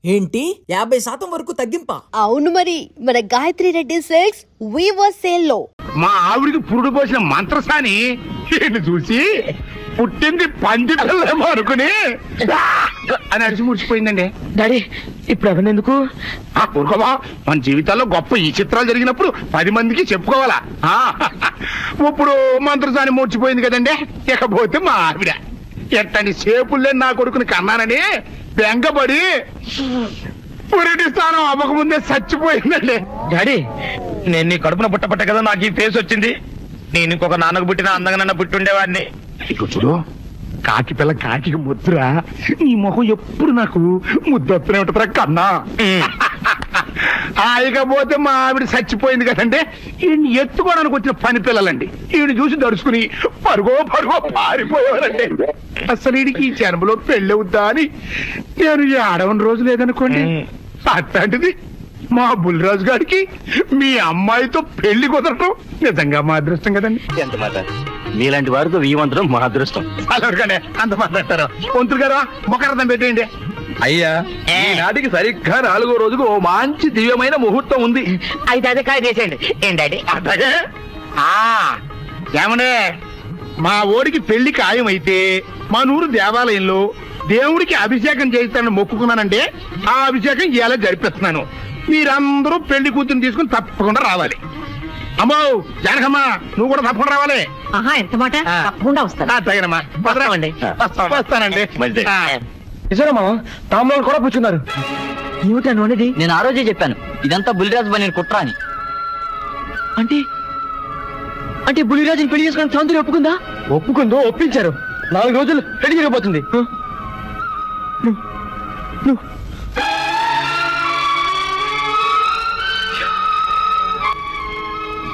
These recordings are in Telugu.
ఏంటి 50% వరకు తగ్గింపా? అవును మరి మన Gayatri Reddy silks weaver sale లో మా ఆవిడికి పురుడు పోసిన మంత్రసాని చూసి పుట్టింది పందిటలేమో అనుకుని అని అడిచి ముడిచిపోయిందండి. డాడీ ఇప్పుడు అవన్నెందుకు? ఆ పూర్వమా మన జీవితాల్లో గొప్ప ఈ చిత్రాలు జరిగినప్పుడు 10 మందికి చెప్పుకోవాలా. ఇప్పుడు మంత్రసాని మూర్చిపోయింది కదండి. ఇకపోతే మా ఆవిడ ఎట్టని సేపుల్లే నా కొడుకుని కన్నానని బెంగపడి పురిటి స్థానం అవ్వకముందే చచ్చిపోయిందండి. డాడీ నేను నీ కడుపున పుట్టపట్ట కదా నాకు ఈ ఫేస్ వచ్చింది. నేను ఇంకొక నాన్నకు పుట్టిన అందంగా పుట్టుండేవాడిని. ఇక చూడు, కాకి పిల్ల కాకి ముద్దురా. నీ మొహం ఎప్పుడు నాకు ముద్దొత్తనే ఉంటుందిరా కన్నా. ఇకపోతే మా ఆవిడ చచ్చిపోయింది కదండి. ఈయన్ని ఎత్తుకోవడానికి వచ్చిన పని పిల్లలండి. ఈయన చూసి దడుచుకుని పరుగో పారిపోయేవారండి. అసలు ఈడికి ఈ జన్మలో పెళ్ళవుద్దా అని నేను ఆడవని రోజు లేదనుకోండి. అట్లాంటిది మా బుల్లిరాజు గారికి మీ అమ్మాయితో పెళ్లి కుదరటం నిజంగా మా అదృష్టం కదండి. ఎంత మాట, మీలాంటి వారితో వీయమంతరం మా అదృష్టం. అలాగే అంత మాట్లాడతారు. పొంతులు గారు మొకరదం పెట్టేయండి. అయ్యా ఈనాటికి సరిగ్గా 4వ రోజుకు ఓ మంచి దివ్యమైన ముహూర్తం ఉంది. అయితే అదే కాయ చేసేయండి. ఏంటండి అట్లాగే ఏమనే మా ఓడికి పెళ్లి ఖాయమైతే మా నూరు దేవాలయంలో దేవుడికి అభిషేకం చేయిస్తానని మొక్కుకున్నానంటే ఆ అభిషేకం ఇలా జరిపిస్తున్నాను. మీరందరూ పెళ్లి కూతురు తీసుకుని తప్పకుండా రావాలి. అమ్మో జానకమ్మా, నువ్వు కూడా తప్పకుండా రావాలి. ఎంత మాట? తప్పకుండా వస్తాను. తగినమ్మా వస్తానండి. నిజమా తాంబూలం కూడా పుచ్చున్నారు. ఏమిటాను అనేది? నేను ఆ రోజే చెప్పాను ఇదంతా బుల్లిరాజు పని కుట్ర అని. అంటే బుల్లిరాజుని పెళ్లి చేసుకుని సౌందర్యం ఒప్పుకుందా? ఒప్పుకుందో, ఒప్పించారు. 4 రోజులు పెళ్లి జరిగిపోతుంది.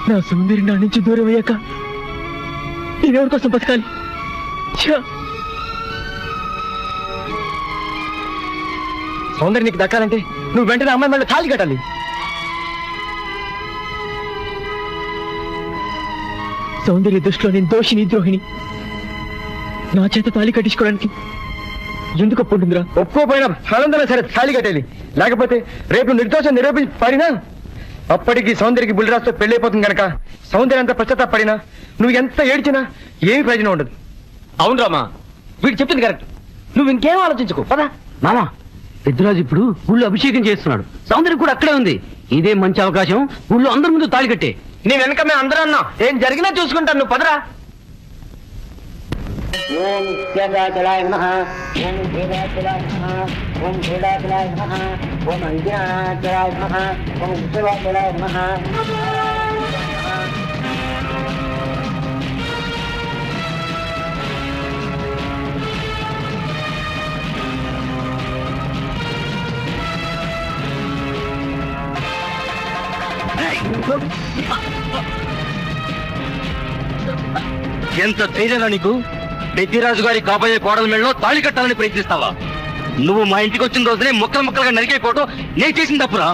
నా సౌందర్యం నా నుంచి దూరం అయ్యాక నేనెవరి కోసం బతకాలి? సౌందర్యం నీకు దక్కాలంటే నువ్వు వెంటనే అమ్మాయి మళ్ళీ తాళి కట్టాలి. సౌందర్య దృష్టిలో నేను దోషిని, ద్రోహిణి. నా చేత తాళి కట్టించుకోవడానికి ఎందుకు ఒప్పుకుంటుందిరా? ఒప్పుకోపోయినా సౌందర్యం సరే తాళి కట్టాలి. లేకపోతే రేపు నిర్దోషం నిరూపించి పడినా అప్పటికి సౌందర్యకి బుల్లిరాజుతో పెళ్ళైపోతుంది కనుక సౌందర్యం అంతా పశ్చాత్తాపడినా నువ్వు ఎంత ఏడ్చినా ఏమి ప్రయోజనం ఉండదు. అవును రామా, వీడు చెప్పింది కరెక్ట్. నువ్వు ఇంకేం ఆలోచించుకో పదా. మామా, పెద్దరాజు ఇప్పుడు ఊళ్ళో అభిషేకం చేస్తున్నాడు. సౌందర్యం కూడా అక్కడే ఉంది. ఇదే మంచి అవకాశం. ఊళ్ళో అందరి ముందు తాళి కట్టే. నీ వెనక మేము అందరూ అన్నాం. ఏం జరిగినా చూసుకుంటాను. నువ్వు పదరా. ఓం శేషాచలాయ నమః, ఓం భీమాచలాయ నమః, ఓం భూడాచలాయ నమః, ఓం అంజనాచలాయ నమః, ఓం విశ్వవాచలాయ నమః. ఎంత ధైర్యంగా నీకు? పెద్దిరాజు గారి కాబోయే కోడల మెడలో తాళి కట్టాలని ప్రయత్నిస్తావా? నువ్వు మా ఇంటికి వచ్చిన రోజునే ముక్కలుగా నరికైపోవడం నేను చేసిన తప్పురా.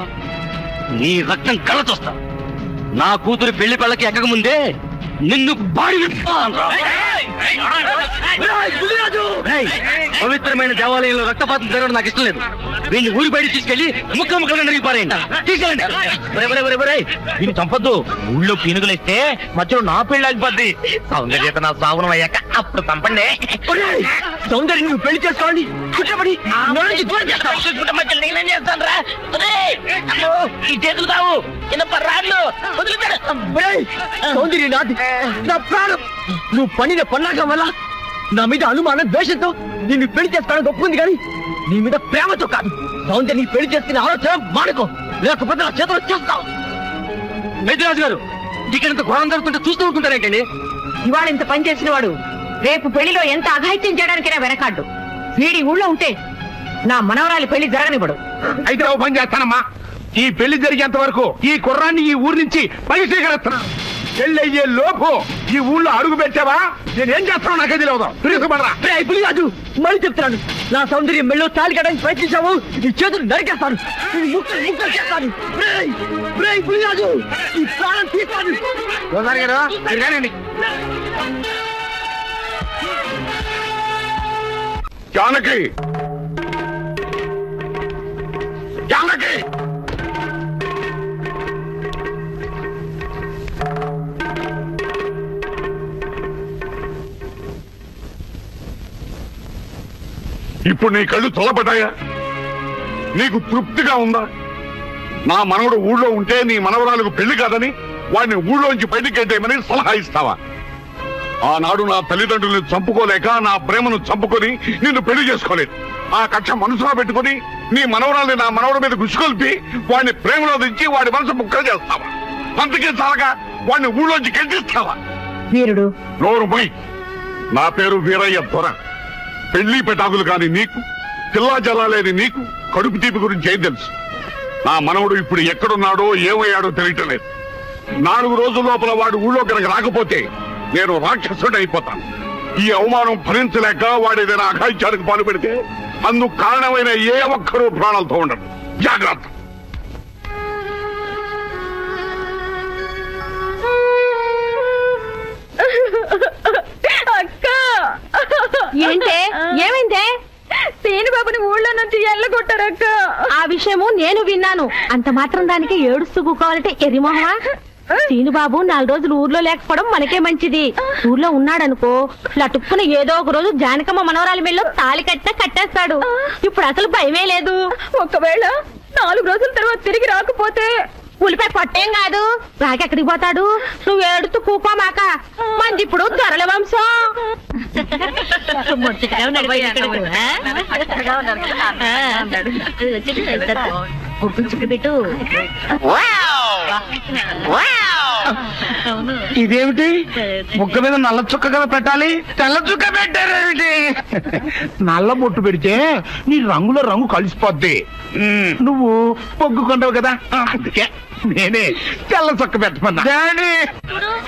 నీ రక్తం కళ్ళ చూస్తా. నా కూతురు పెళ్లి పళ్ళకి ఎక్కక ముందే నిన్ను బాడి పవిత్రమైన దేవాలయంలో రక్తపాతం జరగడం నాకు ఇష్టం లేదు. వీడిని ఊరి బయట తీసుకెళ్లి ముక్కలుగా నరిగిపారేయండి. తీసుకెళ్ళండి. వీడిని చంపొద్దు. ఊళ్ళో పీనుగులేస్తే మధ్యలో నా పెళ్లి ఆగిపోద్ది. సౌందర్యత నా సాగునం అయ్యాక అప్పుడు చంపండి. సౌందర్యం నువ్వు పెళ్లి చేసుకోండి. కూర్చోబడి నేనేం చేస్తాను రా. ఈ చేతులు తావు కింద పర్రాళ్ళు సౌందర్యం నాది, నా ప్రాణం. నువ్వు పనిన పన్నాగం వల్ల నా మీద అనుమానం, ద్వేషంతో నిన్ను పెళ్లి చేసుకోవడానికి ఒప్పుకుంది కానీ నీ మీద ప్రేమతో కాదు. సౌందర్యం నీ పెళ్లి చేసుకునే ఆలోచన మానుకో, లేకపోతే నా చేతులు చేస్తావు. మెద్రాజు గారు, ఇక్కడంత ఘోరం జరుగుతుంటే చూస్తూ ఉంటుంటారేంటండి? ఇవాళ ఇంత పని చేసిన వాడు రేపు పెళ్లిలో ఎంత అఘాయిత్యం చేయడానికైనా వెనకాడ్డు. వీడి ఊళ్ళో ఉంటే నా మనవరాలి పెళ్లి జరగనివ్వడు. అయితే ఓ పని చేస్తానమ్మా, ఈ పెళ్లి జరిగేంత వరకు ఈ కుర్రాన్ని ఈ ఊరి నుంచి బహిష్కరిస్తున్నా. పెళ్లి అయ్యే లోపు ఈ ఊళ్ళో అడుగు పెట్టావా నేనేం చేస్తాను నాకే తెలియదు. రాజు మళ్ళీ చెప్తున్నాను, నా సౌందర్యం మెళ్ళో తాళి కట్టడానికి ప్రయత్నించావు, నీ చేతులు నరికేస్తాను, ముక్కలు చేస్తాను. రాజు ఈ ప్రాణం తీస్తాను. జానకి ఇప్పుడు నీ కళ్ళు చల్లబడ్డాయా? నీకు తృప్తిగా ఉందా? నా మనవడు ఊళ్ళో ఉంటే నీ మనవరాలకు పెళ్లి కాదని వాడిని ఊళ్ళోంచి బయటికి గెట్టేయమని సలహా ఇస్తావా? ఆనాడు నా తల్లిదండ్రులను చంపుకోలేక నా ప్రేమను చంపుకొని నిన్ను పెళ్లి చేసుకోలేదు. ఆ కక్ష మనసులో పెట్టుకుని నీ మనవరాల్ని నా మనవడి మీద గుచ్చుకొల్పి వాడిని ప్రేమలో దించి వాడి మనసు ముక్కలు చేస్తావా? అందుకే చాలగా వాడిని ఊళ్ళోంచి గెంటిస్తావా? వీరుడు నోరు మై. నా పేరు వీరయ్య దొర. పెళ్లి పెటాకులు కాని నీకు, పిల్లా జల్లా లేని నీకు కడుపు తీపి గురించి ఏం తెలుసు? నా మనవడు ఇప్పుడు ఎక్కడున్నాడో ఏమయ్యాడో తెలియటం లేదు. 4 రోజుల లోపల వాడు ఊళ్ళో కనుక రాకపోతే నేను రాక్షసుడు అయిపోతాను. ఈ అవమానం భరించలేక వాడు ఏదైనా అఘాయిత్యానికి పాలు పెడితే అందుకు కారణమైన ఏ ఒక్కరూ ప్రాణాలతో ఉండరు. జాగ్రత్త. అక్క ఏంటే ఏమైందే? బాబుని ఊళ్ళో నుంచి ఎల్లగొట్టారక్క. ఆ విషయము నేను విన్నాను. అంత మాత్రం దానికి ఏడుస్తూ కూకోవాలంటే ఎరిమోహమా? బాబు 4 రోజులు ఊర్లో లేకపోవడం మనకే మంచిది. ఊర్లో ఉన్నాడనుకో లటుక్కున ఏదో ఒక రోజు జానకమ్మ మనవరాలి మెళ్ళో తాళి కట్టేస్తాడు. ఇప్పుడు అసలు భయమే లేదు. ఒకవేళ 4 రోజుల తర్వాత తిరిగి రాకపోతే ఉలిపై పొట్టేం కాదు, రాకెక్కడికి పోతాడు? నువ్వు ఏడుతూ కూకోమాక. మంది ఇప్పుడు దొరల వంశం. ఇదేమిటి? ముక్క మీద నల్ల చుక్క కదా పెట్టాలి, తెల్ల చుక్క పెట్టారేమిటి? నల్ల బొట్టు పెడితే నీ రంగులో రంగు కలిసిపోద్ది. నువ్వు పొగ్గుకుంటావు కదా, అందుకే నేనే తెల్ల చుక్క పెట్టమన్నా.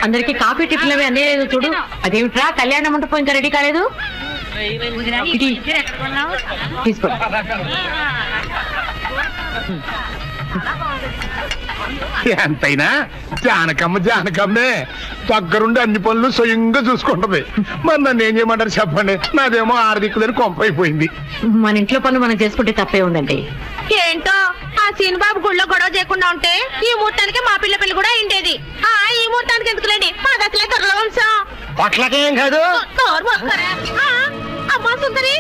అందరికి కాఫీ టిఫిన్ అవి అన్నీ లేదు చూడు. అదేమిట్రా కళ్యాణ మంటపం ఇంకా రెడీ కాలేదు? తీసుకో. ఎంతైనా జానకమ్మే దగ్గరుండి అన్ని పనులు స్వయంగా చూసుకుంటది. మరి నన్ను ఏం చేయమంటారు చెప్పండి? నాదేమో ఆర్థికదని కొంపైపోయింది. మన ఇంట్లో పనులు మనం చేసుకుంటే తప్పే ఉందండి. ఏంటో ఆ సీనుబాబు గుళ్ళో గొడవ చేయకుండా ఉంటే ఈ ముహూర్తానికి మా పిల్ల పెళ్లి కూడా అయిండేది. ఈ ముహూర్తానికి ఎందుకులేండి, మా దశలే దొరల వంశం. పట్లకేం కాదు. అమ్మా సుందరి,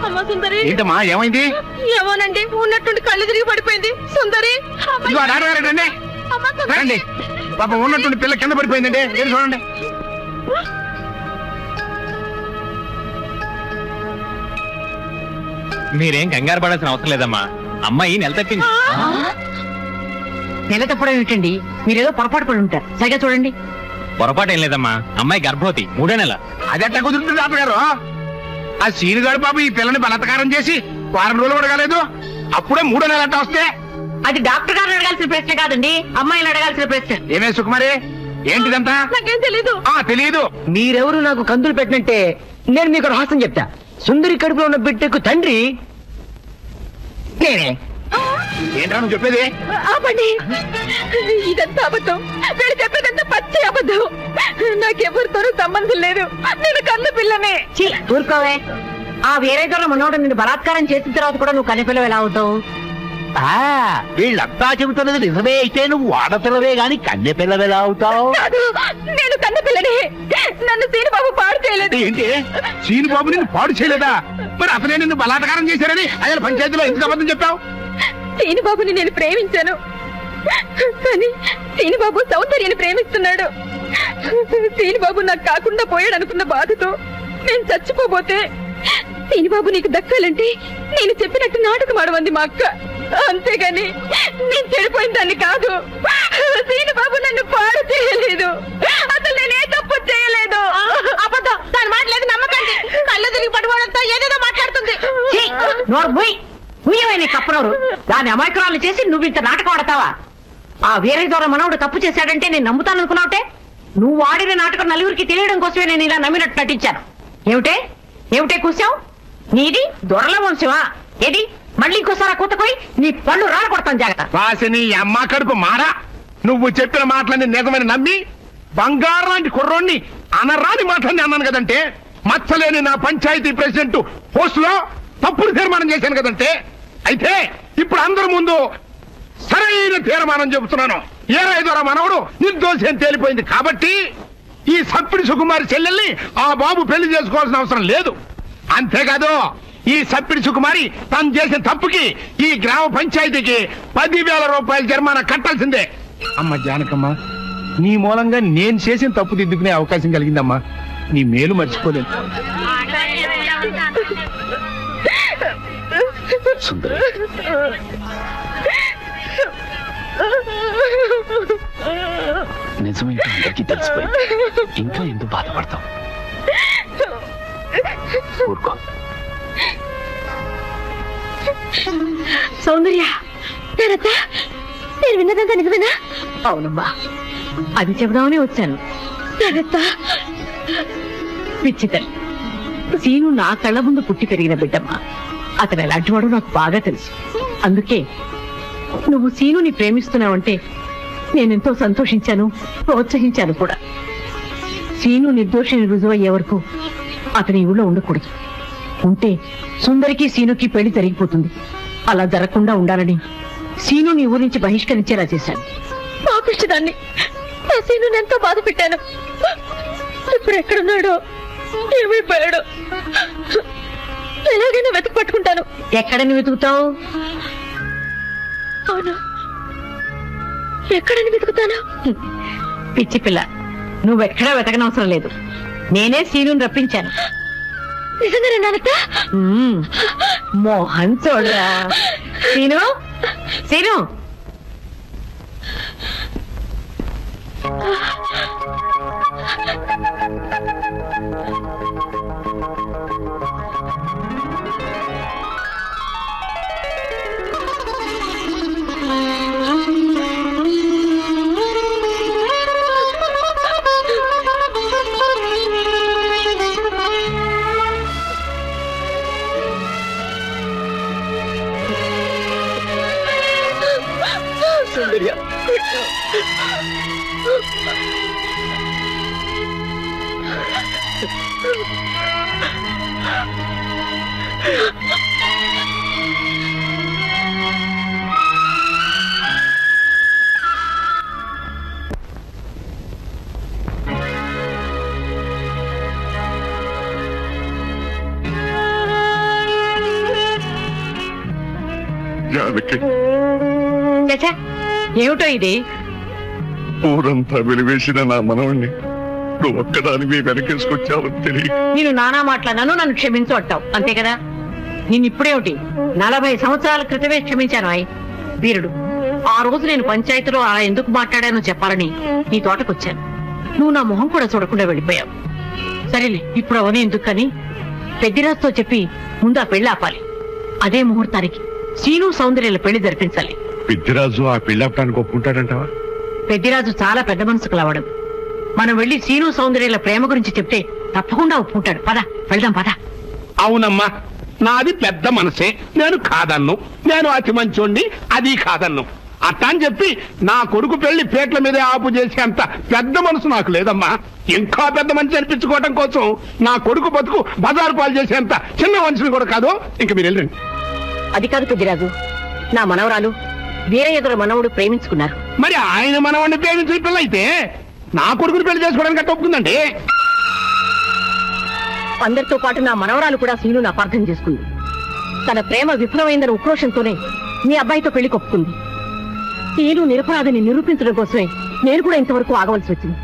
అమ్మా సుందరి. ఏంటమ్మా ఏమైంది? ఏమోనండి, ఉన్నట్టుండి కళ్ళు తిరిగి పడిపోయింది. సుందరి రండి, పాపం ఉన్నట్టుండి పిల్ల కింద పడిపోయిందండి. ఏం చూడండి. మీరేం కంగారు పడాల్సిన అవసరం లేదమ్మా. అమ్మాయి నెల తప్పింది. నెల తప్పడం ఏమిటండి? మీరేదో పొరపాటు పడి ఉంటారు. సరిగా చూడండి. పొరపాటు ఏం లేదమ్మా, అమ్మాయి గర్భవతి, 3వ నెల. అదెట్లా కుదురుతుంది డాక్టర్? ఆ సీనుగాడు పాప ఈ పిల్లని బలత్కారం చేసి 4 రోజులు కూడా కాలేదు, అప్పుడే 3వ నెల అట్ట వస్తే అది డాక్టర్ గారిని అడగాల్సిన ప్రశ్న కాదండి, అమ్మాయిని అడగాల్సిన ప్రశ్న. ఏమే సుకుమారి, ఏంటిదంతా? నాకేం తెలీదు. తెలీదు. మీరెవరు నాకు కందులు పెట్టినట్టే నేను మీకు రహస్యం చెప్తా. సుందరి కడుపులో ఉన్న బిడ్డకు తండ్రి నేనే. ఏంటా నువ్వు చెప్పేది? ఆపండి, ఇదంతా అబద్ధం. వీడు చెప్పేదంతా పచ్చి అబద్ధం. నాకెవరితోనూ సంబంధం లేదు. నేను కన్న పిల్లనే. ఊరుకోవే. ఆ వేరే దొర మనోడు నిన్ను బలాత్కారం చేసిన తర్వాత కూడా నువ్వు కన్నెపిల్లవు ఎలా అవుతావు? వీళ్ళంతా చెబుతున్నది నిజమే అయితే నువ్వు ఆడపిల్లవే గాని కన్నె పిల్లవేలా అవుతావు? కాదు, నేను కన్న పిల్లనే. నన్ను సీనుబాబు పాడు చేయలేదు. ఏంటి? సీనుబాబు నిన్ను పాడు చేయలేదా? మరి అతనే నిన్ను బలాత్కారం చేశారని ఆయన పంచాయతీలో ఎందుకు అబద్ధం చెప్పావు? సీనుబాబుని నేను ప్రేమించాను, కానీ సీనుబాబు సౌందర్యని ప్రేమిస్తున్నాడు. సీనుబాబు నాకు కాకుండా పోయాడు అనుకున్న బాధతో నేను చచ్చిపోబోతే, సీనుబాబు నీకు దక్కాలంటే నేను చెప్పినట్టు నాటకం ఆడమంది మా అక్క. అంతేగాని నేను చెడిపోయిన దాన్ని కాదు. సీనుబాబు నన్ను పాడు చేయలేదు. అసలు నేనే తప్పు చేయలేదు. అబద్ధం, దాని మాట లేదు నమ్మకండి. కళ్ళు తిరిగి పడిపోవడంతో ఏదేదో మాట్లాడుతుంది. కప్పనవరు దాని అమాయకురాలు చేసి నువ్వు ఇంత నాటకం ఆడతావా? ఆ వేరే ద్వారా మనవుడు తప్పు చేశాడంటే నేను నమ్ముతాను అనుకున్నావుటే? నువ్వు ఆడిన నాటకం నలుగురికి తెలియడం కోసమే నేను ఇలా నమ్మినట్టు నటించాను. ఏమిటే కూర్చావు? నీది దొరల వంశమా? ఏది మళ్ళీ ఇంకోసారి కూతపోయి నీ పళ్ళు రాలకొడతాను. జాగ్రత్త. వాసిని అమ్మ కడుపు మారా. నువ్వు చెప్పిన మాటలన్నీ నిజమని నమ్మి బంగారు లాంటి కుర్రోణ్ణి అనరాని మాటలన్నీ అన్నాను కదంటే, మచ్చలేని నా పంచాయతీ ప్రెసిడెంట్ పోస్టులో తప్పుడు తీర్మానం చేశాను కదంటే, అయితే ఇప్పుడు అందరి ముందు సరైన తీర్మానం చెబుతున్నాను. ఏ రైతురా మనవడు నిర్దోషి అని తేలిపోయింది కాబట్టి ఈ సప్పిడి సుకుమారి చెల్లెల్ని ఆ బాబు పెళ్లి చేసుకోవాల్సిన అవసరం లేదు. అంతేకాదు ఈ సప్పిడి సుకుమారి తను చేసిన తప్పుకి ఈ గ్రామ పంచాయతీకి 10,000 రూపాయల జరిమానా కట్టాల్సిందే. అమ్మ జానకమ్మ, నీ మూలంగా నేను చేసిన తప్పు దిద్దుకునే అవకాశం కలిగిందమ్మా. నీ మేలు మర్చిపోలేదు. సుందరి, నిజమేంటో అందరికీ తెలిసిపోయింది. ఇంకా ఎందుకు బాధపడతావు? ఊరుకో. సౌందర్య, నేను విన్నదంతా నిజమేనా? అవునమ్మా, అది చెబుదామని వచ్చాను. పిచ్చితల్లి, సీను నా కళ్ళ ముందు పుట్టి పెరిగిన బిడ్డమ్మా. అతను ఎలాంటి వాడు నాకు బాగా తెలుసు. అందుకే నువ్వు సీనుని ప్రేమిస్తున్నావంటే నేనెంతో సంతోషించాను, ప్రోత్సహించాను కూడా. సీను నిర్దోషిని రుజువయ్యే వరకు అతని ఊళ్ళో ఉండకూడదు. ఉంటే సుందరికి సీనుకి పెళ్లి జరిగిపోతుంది. అలా జరగకుండా ఉండాలని సీను నీ ఊరి నుంచి బహిష్కరించేలా చేశాను. పాపిష్టదాన్ని, నా సీనుని ఎంతో బాధ పెట్టాను. ఇప్పుడు ఎక్కడున్నాడో, ఏమైపోయాడో ఎలాగైనా వెతుకు పట్టుకుంటాను. ఎక్కడని వెతుకుతావు? అవును, ఎక్కడని వెతుకుతాను? పిచ్చి పిల్ల, నువ్వెక్కడా వెతకనవసరం లేదు. నేనే సీనుని రప్పించాను. నిజంగానే నానత్త? మోహన్ చూడరా. సీను, సీను, సౌందర్య, జానకి, చచ్చా, ఏమిటో ఇది? ఊరంతా వెలివేసిన నా మనవణ్ణి నువ్వు ఒక్కదానివి వెనకేసుకొచ్చావని తెలియ. నేను నానా మాట్లాడినాను, నన్ను క్షమించు అంటావు, అంతే కదా? నేను ఇప్పుడేమిటి, 40 సంవత్సరాల క్రితమే క్షమించాను. వీరుడు, ఆ రోజు నేను పంచాయతీలో అలా ఎందుకు మాట్లాడానో చెప్పాలని నీ తోటకొచ్చాను. నువ్వు నా మొహం కూడా చూడకుండా వెళ్ళిపోయావు. సరేలే, ఇప్పుడు అవన్నీ ఎందుకని పెద్దిరాజుతో చెప్పి ముందు ఆ పెళ్లి ఆపాలి. అదే ముహూర్తానికి సీను సౌందర్యాల పెళ్లి జరిపించాలి. పెద్దిరాజు ఆ పెళ్ళాపడానికి ఒప్పుకుంటాడంటావా? పెద్దిరాజు చాలా పెద్ద మనసు కలవాడు. మనం వెళ్లి సీను సౌందర్యాల ప్రేమ గురించి చెప్తే తప్పకుండా ఒప్పుకుంటాడు. పద, వెళ్దాం పద. అవునమ్మా, నాది పెద్ద మనసే, నేను కాదన్ను. నేను అతి మంచోండి, అది కాదన్ను. అట్టా అని చెప్పి నా కొడుకు పెళ్లి పేట్ల మీదే ఆపు చేసే అంత పెద్ద మనసు నాకు లేదమ్మా. ఇంకా పెద్ద మనిషి అనిపించుకోవడం కోసం నా కొడుకు బతుకు బజారు పాలు చేసేంత చిన్న మనిషిని కూడా కాదు. ఇంక మీరు వెళ్ళండి. అది కాదు పెద్దిరాజు, నా మనవరాలు వీరయ్య మనవడు ప్రేమించుకున్నారు. మరి ఆయన మనవాడిని ప్రేమించిన పిల్ల అయితే నా కొడుకుని పెళ్లి చేసుకోవడానికి అట్ట ఒప్పుకుందండి. అందరితో పాటు నా మనవరాలు కూడా సీనును అపార్థం చేసుకుంది. తన ప్రేమ విఫలమైందన్న ఉక్రోషంతోనే మీ అబ్బాయితో పెళ్లి కొప్పుకుంది. సీను నిరపరాధిని నిరూపించడం కోసమే నేను కూడా ఇంతవరకు ఆగవలసి వచ్చింది.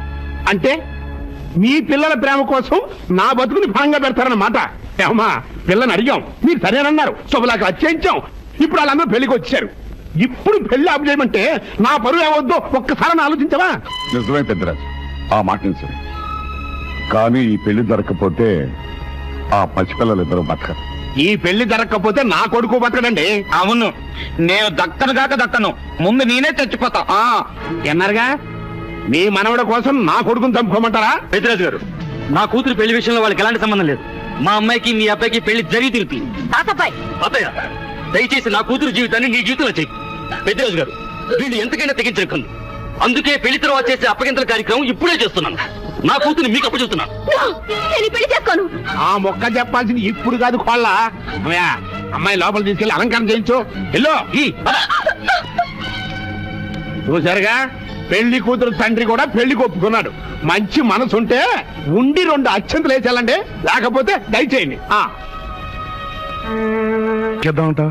అంటే మీ పిల్లల ప్రేమ కోసం నా బతుకుని భాగంగా పెడతారన్నమాట. ఏమా, పిల్లని అడిగాం, మీరు సరేనన్నారు, శుభలాగా అత్యంచాం. ఇప్పుడు వాళ్ళందరూ పెళ్లికి వచ్చారు. ఇప్పుడు పెళ్లి ఆపు చేయమంటే నా పరువు ఏమవుద్దో ఒక్కసారి ఆలోచించవా? నిజమే పెద్దరాజు, ఆ మాట నిజమే. కానీ ఈ పెళ్లి జరగకపోతే ఆ పసిపిల్లలిద్దరూ బతకరు. ఈ పెళ్లి జరగకపోతే నా కొడుకు బతకడండి. అవును, నేను దక్కను కాక దక్కను, ముందు నేనే చచ్చిపోతా. ఎన్నారుగా, మీ మనవడ కోసం నా కొడుకుని చంపుకోమంటారా? పెద్దరాజు గారు, నా కూతురు పెళ్లి విషయంలో వాళ్ళకి ఎలాంటి సంబంధం లేదు. మా అమ్మాయికి మీ అబ్బాయికి పెళ్లి జరిగి తిరుగుతుంది. తాతబ్బాయి, అత్తయ్య, దయచేసి నా కూతురు జీవితాన్ని నీ జీవితంలో చెయ్యి. పెద్దరాజు గారు, వీళ్ళు ఎంతకైనా తెగించకండి. అందుకే పెళ్లి తర్వాత చేసే అప్పగింతల కార్యక్రమం ఇప్పుడే చేస్తున్నాను. నా కూతురు మీకు అప్పచెప్తున్నాను. నేను పెళ్లి చేసుకోను. ఆ మొక్క చెప్పాల్సింది ఇప్పుడు కాదు, కోళ్ళ. అమ్మాయి లోపల తీసుకెళ్లి అలంకారం చేయించు. ఎల్లో చూసారుగా, పెళ్లి కూతురు తండ్రి కూడా పెళ్లికి ఒప్పుకున్నాడు. మంచి మనసు ఉంటే ఉండి 2 అక్షంతలు వేసేయాలండి, లేకపోతే దయచేయండి. చేద్దామంటా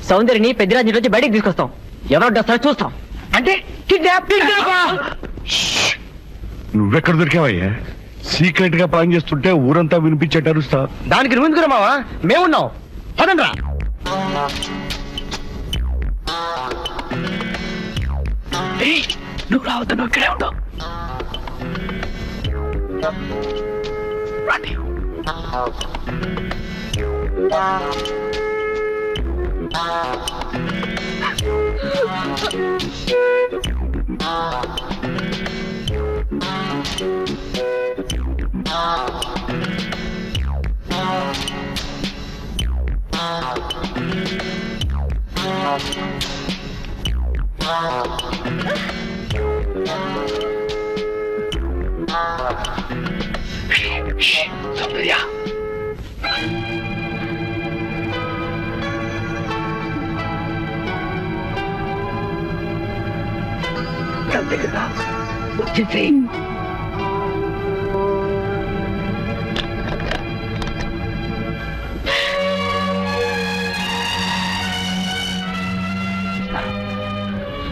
సౌందర్యని పెద్దిరాజు నుంచి బయటికి తీసుకొస్తాం. ఎవరో వస్తారో చూస్తాం. అంటే కిడ్నాప్ నువ్వెక్కడ దొరికావయ్యా? సీక్రెట్ గా ప్లాన్ చేస్తుంటే ఊరంతా వినిపించేట అరుస్తా. దానికి నువ్వు ఎందుకు మావా? మేమున్నాం, పదండ్రా. నువ్వు రావద్దు, నువ్వు ఇక్కడే ఉండవు.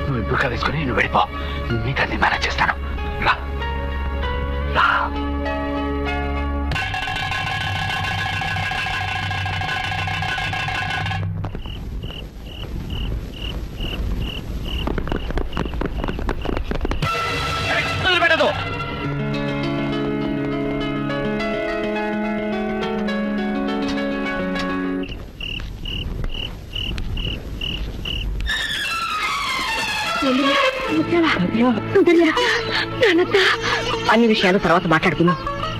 నువ్వు ఇప్పుడు కదేసుకుని నువ్వు వెళ్ళిపో. మీకన్నీ మేనేజ్ చేస్తాను. రా రా. అన్ని విషయాలు తర్వాత మాట్లాడుకుందాం.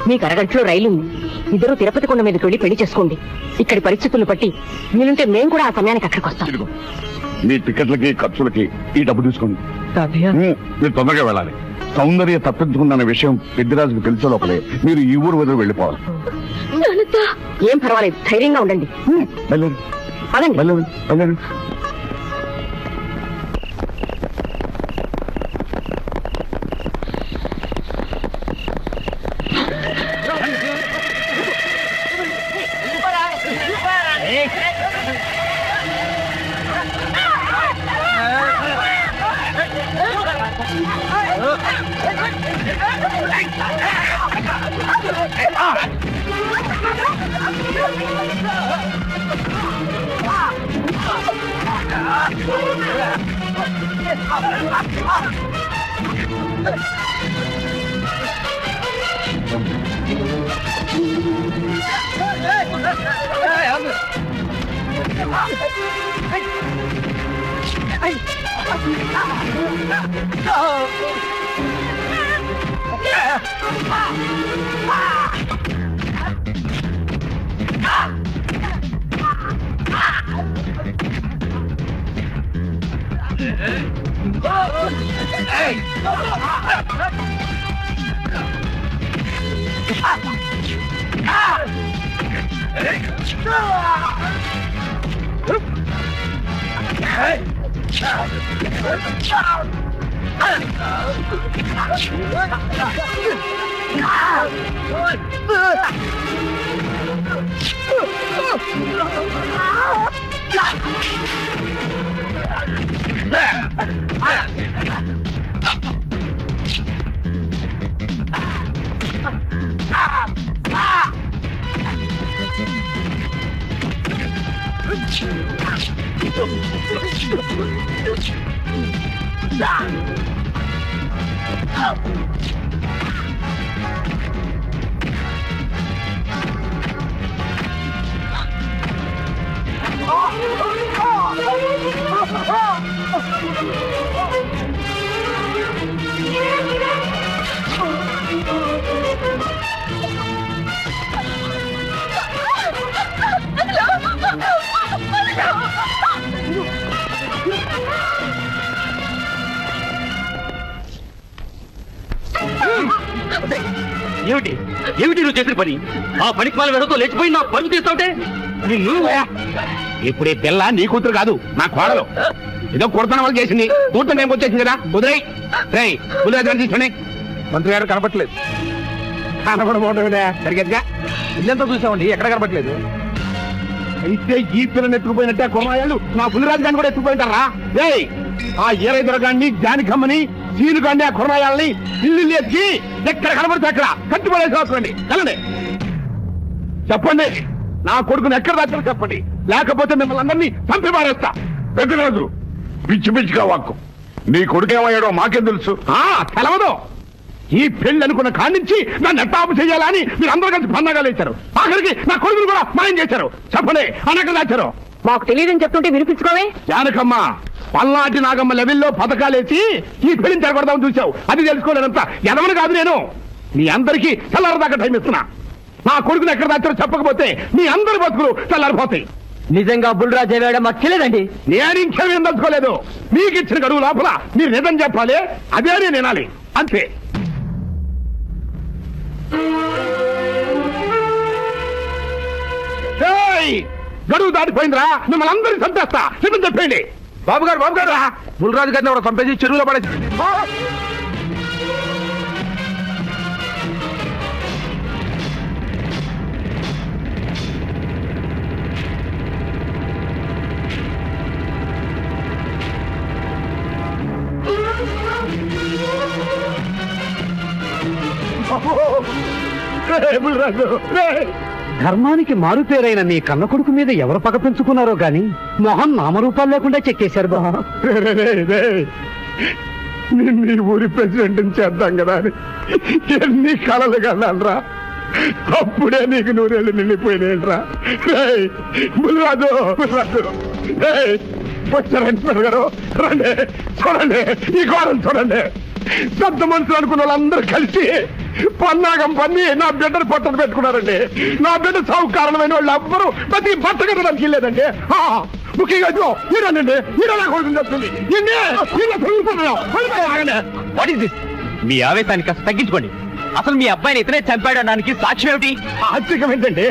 మీకు అరగంటలో రైలు ఉంది. ఇద్దరు తిరుపతి కొండ మీదకి వెళ్ళి పెళ్లి చేసుకోండి. ఇక్కడి పరిస్థితులను బట్టి మీరుంటే మేము కూడా ఆ సమయానికి అక్కడికి వస్తాం. ఇదిగో మీ టికెట్లకి ఖర్చులకి ఈ డబ్బు తీసుకోండి. మీరు తొందరగా వెళ్ళాలి. సౌందర్య తప్పించుకుందన్న విషయం పెద్దిరాజుకు తెలిసే లోపలే మీరు ఈ ఊరు వదిలి వెళ్ళిపోవాలి. ఏం పర్వాలేదు, ధైర్యంగా ఉండండి. వెళ్ళండి అదండి. వెళ్ళండి వెళ్ళండి. ఏమిటి ఏమిటి నువ్వు చేసిన పని? ఆ పనికి మాల వెడతో లేచిపోయి నా పరుగు తీస్తావుంటే నిన్ను. ఇప్పుడు ఈ పిల్ల నీ కూతురు కాదు, నా కోడలు. ఏదో కొడుతున్న వాళ్ళు చేసింది, కూతురు నేను వచ్చేసింది కదా, కుదిరాయి. రేయ్ కుదిరి తీసుకోండి. మంత్రి గారు కనపట్లేదు. కనపడబోవడం సరిగ్గా ఇల్లంతా చూసామండి, ఎక్కడ కనపట్లేదు. అయితే ఈ పిల్లని ఎత్తుకుపోయినట్టే కుమాయాలు నా బుల్లిరాజు గారిని కూడా ఎత్తుకుపోయింటారా? ఏయ్, ఆ ఈరైదుర గాన్ని, జానికమ్మని, సీను గాన్ని, ఆ కుమాయాలని ఇల్లు ఎత్తి ఎక్కడ కనబడితే అక్కడ కట్టుబడేసి వస్తుంది. వెళ్ళండి, చెప్పండి, నా కొడుకుని ఎక్కడ దాచారో చెప్పండి, లేకపోతే మిమ్మల్ని అందరినీ చంపి మారేస్తా. పెద్దరాజు పిచ్చి పిచ్చిగా వాక్కు. నీ కొడుకేమయ్యాడో మాకేం తెలుసు? తెలవదు. ఈ పెళ్లి అనుకున్న కాడి నుంచి నన్ను ఎట్టాపు చేయాలని మీరు అందరూ కలిసి పన్నాగాలు వేశారు. ఆఖరికి నా కొడుకును కూడా మాయం చేశారు. చెప్పండి, అనక్కడ దాచారు. మాకు తెలియదని చెప్తుంటే వినిపించుకోవే. జానకమ్మ, పల్నాటి నాగమ్మ లెవెల్లో పథకాలేసి ఈ పెళ్లిని తెరగొడదామని చూసావు. అది తెలుసుకోలేనంత ఎదవని కాదు నేను. మీ అందరికీ తెల్లారదాకా టైం ఇస్తున్నా. నా కొడుకుని ఎక్కడ దాచారో చెప్పకపోతే మీ అందరి బతుకులు తెల్లారిపోతాయి. నిజంగా బుల్రాజు వేయడం మాకు తెలియదండి. నేను ఇంకేమేం తెలుసుకోలేదు. మీకు ఇచ్చిన గడువు లోపల మీరు నిజం చెప్పాలి, అదే నేను వినాలి, అంతే. గడువు దాటిపోయిందిరా, మిమ్మల్ని అందరినీ చంపేస్తా. నిజం చెప్పండి. బాబు గారు రా, బుల్రాజు గారిని ఎవరో చంపేసి చెరువులో పడేసి. ధర్మానికి మారుపేరైన నీ కన్న కొడుకు మీద ఎవరు పగ పెంచుకున్నారో గాని మొహం నామరూపాలు లేకుండా చెక్కేశారు బా. నిన్ను ఊరి ప్రెసిడెంట్ చేద్దాం కదా అని ఎన్ని కలలు కన్నారా. అప్పుడే నీకు నూరేళ్ళు నిండిపోయినేట్రా. బుల్రాజు వచ్చారంటున్నారు గారు. రండి, చూడండి ఈ ఘోరం చూడండి. పెద్ద మనుషులు అనుకున్న వాళ్ళందరూ కలిసి పన్నాగం పన్ని నా బిడ్డను పట్టను పెట్టుకున్నారండి. నా బిడ్డ సాగు కారణమైన వాళ్ళు ఎవ్వరూ బతికి బట్టగట్టడానికి వెళ్ళలేదండి. ముఖ్యంగా ఈడనండి, ఈడ నా కొడుకుని చెప్తుంది. మీ ఆవేశాన్ని కాస్త తగ్గించుకోండి. అసలు మీ అబ్బాయిని ఇతనే చంపాడడానికి సాక్ష్యం ఏమిటి? ఆశ్చర్యం ఏంటండి,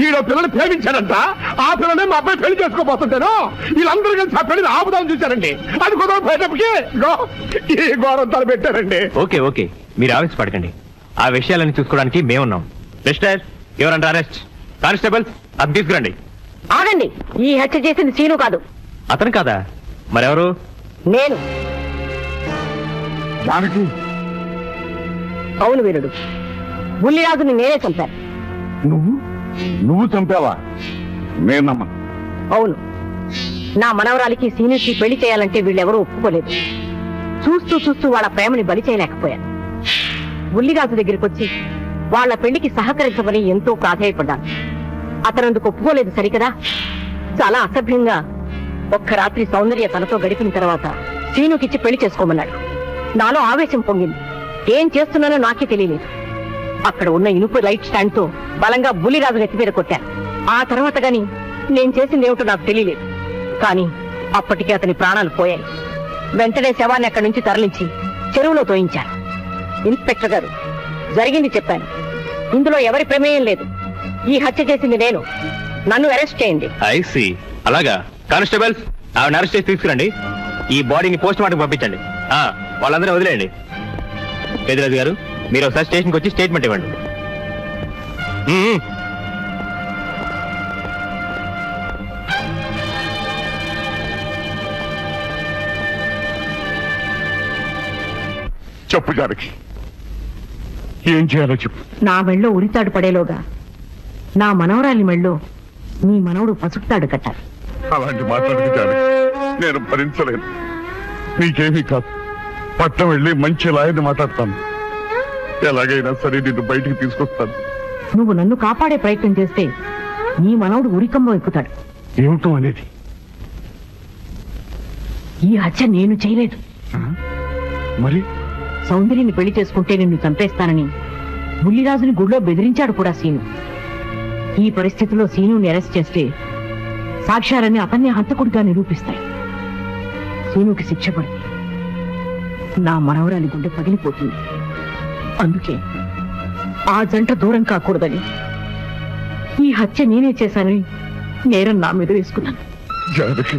ఈడో పిల్లలు ప్రేమించాడంట. ఆ పిల్లనే మా అబ్బాయి పెళ్లి చేసుకోబోతుంటాను. వీళ్ళందరూ కలిసి ఆ పెళ్లిని ఆపుదామని చూశారండి. అది కుదరం పోయేటప్పటికి ఈ ఘోరం తలపెట్టారండి. ఓకే, మీరు ఆవేశపడకండి. ఆ విషయాలను చూసుకోవడానికి మేమున్నాం. మిస్టర్, ఎవరంటే అరెస్ట్. కానిస్టేబుల్స్, అది తీసుకురండి. ఆగండి, ఈ హత్య చేసింది సీను కాదు. అతను కాదా? మరెవరు? నేను. జానకి, అవును వీరుడు, బుల్లిరాజుని నేనే చంపాను. నువ్వు చంపావా? నేను నమ్మను. అవును, నా మనవరాలికి సీనుకి పెళ్లి చేయాలంటే వీళ్ళెవరూ ఒప్పుకోలేదు. చూస్తూ వాళ్ళ ప్రేమని బలి చేయలేకపోయాను. బుల్లిరాజు దగ్గరికి వచ్చి వాళ్ళ పెళ్లికి సహకరించమని ఎంతో ప్రాధాయపడ్డాను. అతనందుకు ఒప్పుకోలేదు సరికదా. చాలా అసభ్యంగా ఒక్క రాత్రి సౌందర్య తనతో గడిపిన తర్వాత సీనుకిచ్చి పెళ్లి చేసుకోమన్నాడు. నాలో ఆవేశం పొంగింది. ఏం చేస్తున్నానో నాకే తెలియలేదు. అక్కడ ఉన్న ఇనుప లైట్ స్టాండ్ తో బలంగా బుల్లిరాజు నెత్తి మీద కొట్టాను. ఆ తర్వాత గాని నేను చేసింది ఏమిటో నాకు తెలియలేదు. కానీ అప్పటికే అతని ప్రాణాలు పోయాయి. వెంటనే శవాన్ని అక్కడి నుంచి తరలించి చెరువులో తోయించాను. ఇన్స్పెక్టర్ గారు, జరిగింది చెప్పాను. ఇందులో ఎవరి ప్రమేయం లేదు. ఈ హత్య చేసింది నేను. నన్ను అరెస్ట్ చేయండి. ఐసి, అలాగా. కానిస్టేబుల్స్, ఆవిడ అరెస్ట్ చేసి తీసుకురండి. ఈ బాడీని పోస్ట్ మార్టం పంపించండి. వాళ్ళందరూ వదిలేయండి. పెద్దరాజు గారు, మీరు ఒకసారి స్టేషన్కి వచ్చి స్టేట్మెంట్ ఇవ్వండి. చెప్పు జానకి, ఏం చేయాలో చెప్పు. నా మెళ్ళో ఉరితాడు పడేలోగా నా మనవరాలి మెళ్ళో నీ మనవడు పసుపుతాడు కట్టాలి. అలాంటి మాట్లాడితే జానకి, నేను భరించలేను. నీకేమీ కాదు, పట్నం వెళ్ళి మంచి లాయర్ని మాట్లాడతాను. ఎలాగైనా సరే నిన్ను బయటికి తీసుకొస్తాను. నువ్వు నన్ను కాపాడే ప్రయత్నం చేస్తే నీ మనవడు ఉరికంబం ఎక్కుతాడు. ఏమిటో అనేది? ఈ హత్య నేను చేయలేదు. మరి సౌందర్యని పెళ్లి చేసుకుంటే నిన్ను చంపేస్తానని బుల్లిరాజుని గుడిలో బెదిరించాడు కూడా సీను. ఈ పరిస్థితిలో సీనుని అరెస్ట్ చేస్తే సాక్ష్యాలన్నీ అతన్ని హంతకుడిగా నిరూపిస్తాయి. సీనుకి శిక్ష పడింది. నా మనవరాలి గుండె పగిలిపోతుంది. అందుకే ఆ జంట దూరం కాకూడదని ఈ హత్య నేనే చేశానని నేరం నా మీద వేసుకున్నాను. జానకి,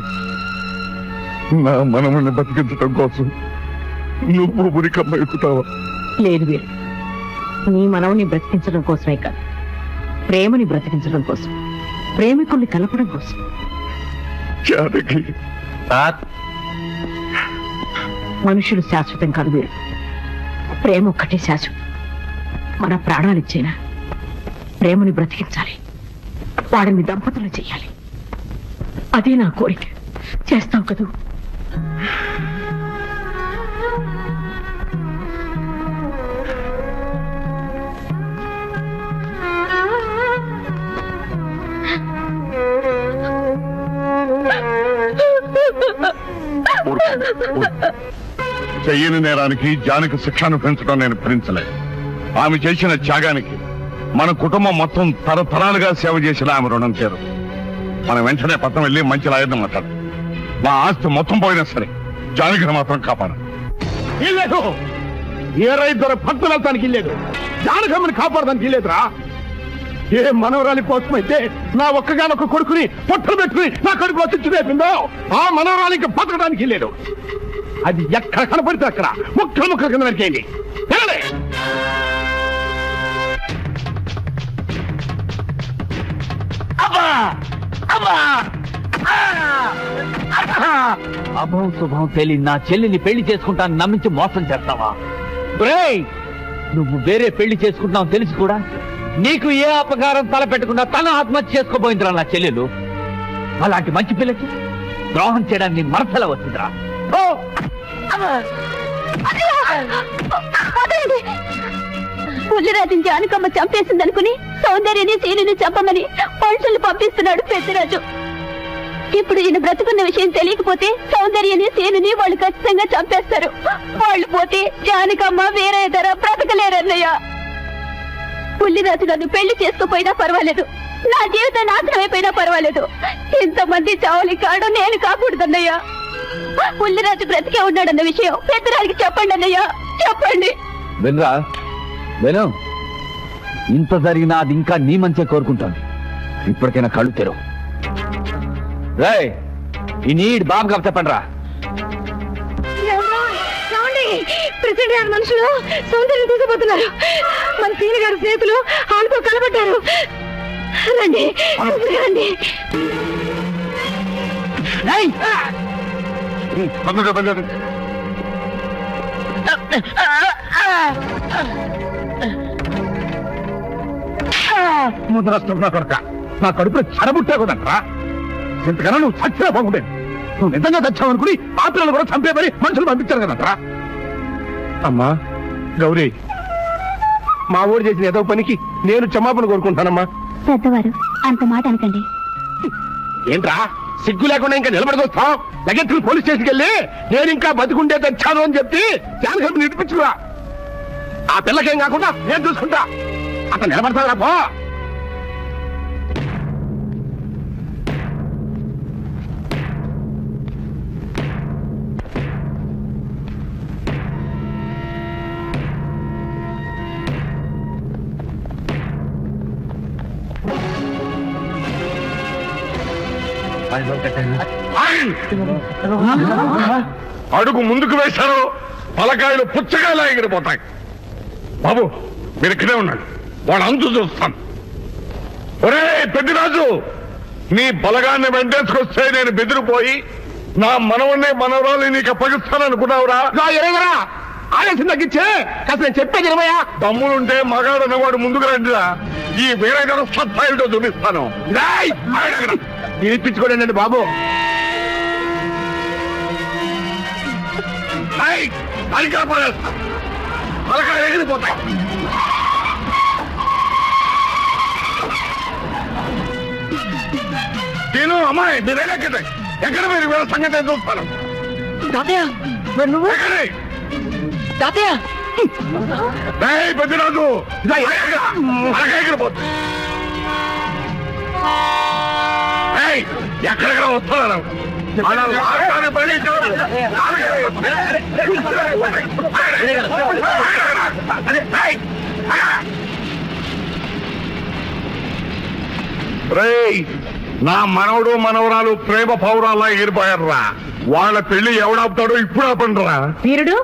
నా మనముని బతికించడం కోసం నువ్వు ఉరికమ్మ ఎక్కుతావా? లేదు వీరు, నీ మనవని బ్రతికించడం కోసమే కాదు, ప్రేమని బ్రతికించడం కోసం. ప్రేమికుల్ని కలపడం కోసం. జానకి మనుషులు శాశ్వతం కాదు వీరు. ప్రేమ ఒక్కటే శాశ్వతం. మన ప్రాణాలు ఇచ్చేనా ప్రేమని బ్రతికించాలి, వాడిని దంపతులు చేయాలి. అదే నా కోరిక. చేస్తావు కదూ? చెయ్యని నేరానికి జానకి శిక్షను పెంచడం నేను భరించలేదు. ఆమె చేసిన త్యాగానికి మన కుటుంబం మొత్తం తరతరాలుగా సేవ చేసిన ఆమె రుణం చేరు. మనం వెంటనే పట్టణం వెళ్ళి మంచి లాయర్ని మాట్లాడు. మా ఆస్తి మొత్తం పోయినా సరే జానకిని మాత్రం కాపాడు. ఇల్లేదు, ఏ రైతు భక్తులతానికి ఇల్లేదు, జానకమ్మని కాపాడడానికి ఇల్లేదురా. ఏ మనవరాలి కోసమైతే నా ఒక్కగానొక్క కొడుకుని పొట్టలు పెట్టుకుని నా కడుపు వచ్చి వేపిందో ఆ మనవరాలికి బతకడానికి లేదు. అది ఎక్కడ కనపడితే అక్కడ ముక్కలు ముక్కల కింద నరికేయండి. అభం శుభం తెలియని నా చెల్లిని పెళ్లి చేసుకుంటాను నమ్మించి మోసం చేస్తావా? నువ్వు వేరే పెళ్లి చేసుకుంటున్నావు తెలిసి కూడా నీకు ఏ అపకారం తలపెట్టకుండా తన ఆత్మహత్య చేసుకోబోయిందిరా నా చెల్లెలు. అలాంటి మంచి పిల్లకి ద్రోహం చేయడానికి మనసల వచ్చిందిరా. పుల్లిరాజుని జానకమ్మ చంపేసిందనుకుని సౌందర్యని సీనుని చంపమని మనుషుల్ని పంపిస్తున్నాడు పెద్దరాజు. ఇప్పుడు ఈయన బ్రతుకున్న విషయం తెలియకపోతే సౌందర్యని సీనుని వాళ్ళు ఖచ్చితంగా చంపేస్తారు. వాళ్ళు పోతే జానకమ్మ వేరే ధర బ్రతకలేరన్నయ్య. పుల్లిరాజు నన్ను పెళ్లి చేసుకోపోయినా పర్వాలేదు, నా జీవితం నాశనం అయిపోయినా పర్వాలేదు. ఇంతమంది చావులి కాడు నేను కాకూడదన్నయ్యా. పుల్లిరాజు బ్రతికే ఉన్నాడన్న విషయం పెద్దరాజుకి చెప్పండి అన్నయ్యా, చెప్పండి. వినరా విను, ఇంత జరిగినా అది ఇంకా నీ మంచిగా కోరుకుంటాను. ఇప్పటికైనా కళ్ళు తెరవు. ఈ నీడ్ బాబుగా చెప్పండి రా. ప్రెసిడెంట్ గారి మనుషులు సౌందర్యం తీసుకుపోతున్నారు. మన సీని గారి స్నేహితులు ఆమెతో కలబడ్డారు. రండి రండి. నా కడుపులో చెరబుట్టే కదంట్రా. ఇంతకన్నా నువ్వు చచ్చినా బాగుండేది. నువ్వు నిజంగా చచ్చావు అనుకుని ఆ పిల్లలు కూడా చంపేమని మనుషులు పంపించారు కదంట్రా. అమ్మా గౌరీ, మా ఊరు చేసిన ఏదో పనికి నేను క్షమాపణ కోరుకుంటానమ్మా. పెద్దవారు అంత మాట అనకండి. ఏంట్రా సిగ్గు లేకుండా ఇంకా నిలబడదొస్తాం? లగెత్తులు పోలీస్ స్టేషన్కి వెళ్ళి నేను ఇంకా బతికుండే తెచ్చాను అని చెప్పి జానకమ్మ నిడిపించుకురా. ఆ పిల్లకేం కాకుండా నేను చూసుకుంటా. అతను నిలబడతారా పో. అడుగు ముందుకు వేశారు, పలకాయలు పుచ్చకాయలా ఎగిరిపోతాయి. బాబు మీరు ఇక్కడే ఉన్నాడు, వాడు అంతు చూస్తాను. ఒరే పెద్దిరాజు, నీ బలగాన్ని వెంటేసుకొస్తే నేను బెదిరిపోయి నా మనవన్నే మనవరాలు నీకు అప్పగిస్తాననుకున్నావురా? ఎరగరా ఆలస్యం తగ్గించే కాస్త నేను చెప్పేది ఇరవయా. దమ్ములుంటే మగాడు అన్నవాడు ముందుకు రండిరా. ఈ వేరే సత్తాయితో చూపిస్తాను. నిలిపించుకోండి బాబు. పలకాయలు ఎగిరిపోతాయి. నేను అమ్మాయి మీరు ఎక్కడ మీరు వీళ్ళ సంగతి చూస్తాను. పెద్దరాజు ఎక్కడెక్కడ వస్తున్నారు. రేయ్, నా మనవడు మనవరాలు ప్రేమ పౌరాల్లా ఎగిరిపోయారా. వాళ్ళ పెళ్లి ఎవడాపుతాడో ఇప్పుడు ఆపండిరా. వీరుడు